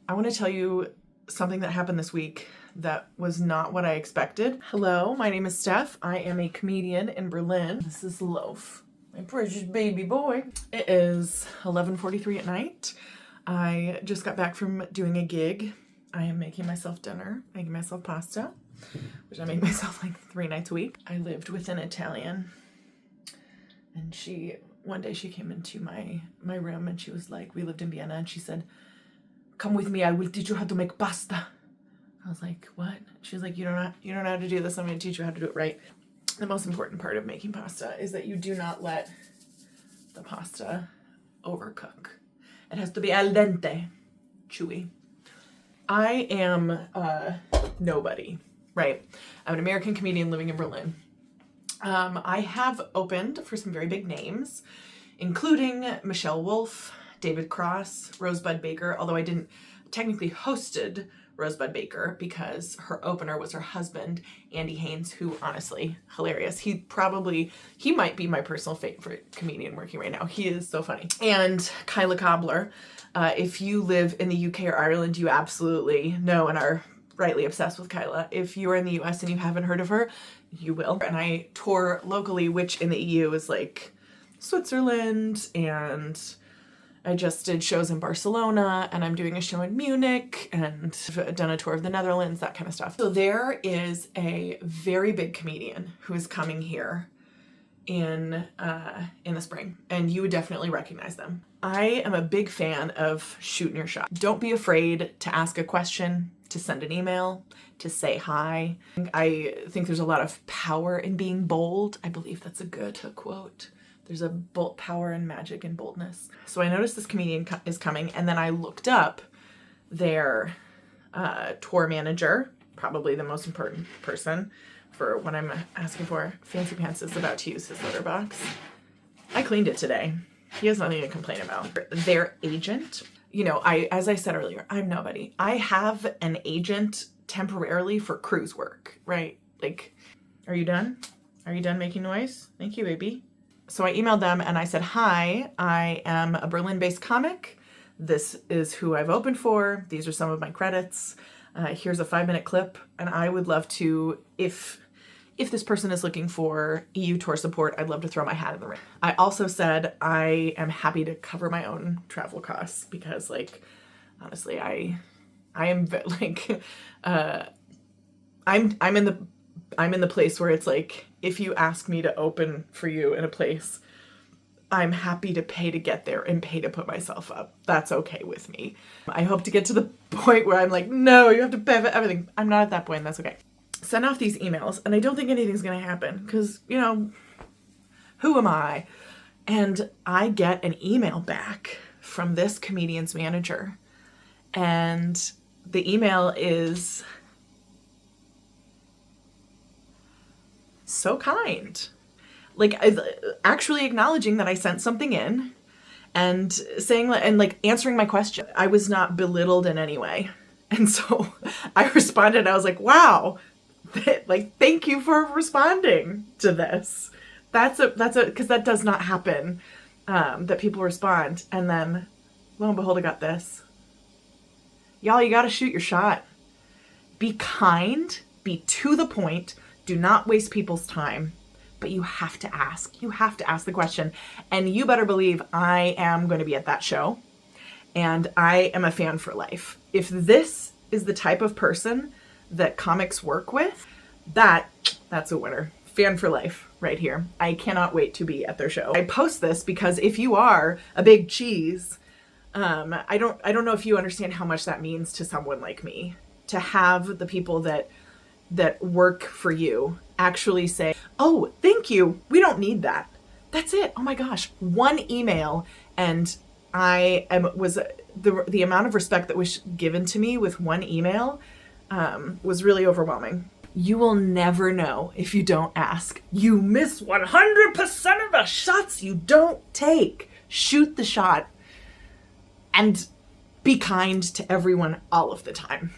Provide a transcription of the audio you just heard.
I want to tell you something that happened this week that was not what I expected. Hello, my name is Steph. I am a comedian in Berlin. This is Loaf, my precious baby boy. It is 11:43 at night. I just got back from doing a gig. I am making myself dinner, making myself pasta, which I make myself like 3 nights a week. I lived with an Italian, and one day she came into my room and she was like, we lived in Vienna, and she said, "Come with me, I will teach you how to make pasta." I was like, what? She was like, you don't know how to do this. I'm going to teach you how to do it right. The most important part of making pasta is that you do not let the pasta overcook. It has to be al dente, chewy. I am nobody, right? I'm an American comedian living in Berlin. I have opened for some very big names, including Michelle Wolf, David Cross, Rosebud Baker, although I didn't technically hosted Rosebud Baker because her opener was her husband, Andy Haynes, who honestly, hilarious. He might be my personal favorite comedian working right now. He is so funny. And Kyla Cobbler. If you live in the UK or Ireland, you absolutely know and are rightly obsessed with Kyla. If you are in the US and you haven't heard of her, you will. And I tour locally, which in the EU is like Switzerland, and I just did shows in Barcelona, and I'm doing a show in Munich, and I've done a tour of the Netherlands, that kind of stuff. So there is a very big comedian who is coming here in the spring, and you would definitely recognize them. I am a big fan of shooting your shot. Don't be afraid to ask a question, to send an email, to say hi. I think there's a lot of power in being bold. I believe that's a good quote. There's a power and magic and boldness. So I noticed this comedian is coming, and then I looked up their tour manager, probably the most important person for what I'm asking for. Fancy Pants is about to use his litter box. I cleaned it today. He has nothing to complain about. Their agent, as I said earlier, I'm nobody. I have an agent temporarily for cruise work, right? Like, are you done? Are you done making noise? Thank you, baby. So I emailed them and I said, hi, I am a Berlin-based comic. This is who I've opened for. These are some of my credits. Here's a 5-minute clip. And I would love to, if this person is looking for EU tour support, I'd love to throw my hat in the ring. I also said I am happy to cover my own travel costs because, like, honestly, I am like, I'm in the place where it's like, if you ask me to open for you in a place, I'm happy to pay to get there and pay to put myself up. That's okay with me. I hope to get to the point where I'm like, no, you have to pay for everything. I'm not at that point. That's okay. Send off these emails, and I don't think anything's going to happen because, who am I? And I get an email back from this comedian's manager, and the email is so kind. Like, actually acknowledging that I sent something in and saying, and like answering my question. I was not belittled in any way. And so I responded. I was like, wow, like, thank you for responding to this. Because that does not happen, that people respond. And then lo and behold, I got this. Y'all, you got to shoot your shot. Be kind, be to the point. Do not waste people's time, but you have to ask. You have to ask the question. And you better believe I am going to be at that show, and I am a fan for life. If this is the type of person that comics work with, that's a winner. Fan for life right here. I cannot wait to be at their show. I post this because if you are a big cheese, I don't know if you understand how much that means to someone like me, to have the people that work for you actually say, oh, thank you, we don't need that. That's it. Oh my gosh. One email, and the amount of respect that was given to me with one email was really overwhelming. You will never know if you don't ask. You miss 100% of the shots you don't take. Shoot the shot and be kind to everyone all of the time.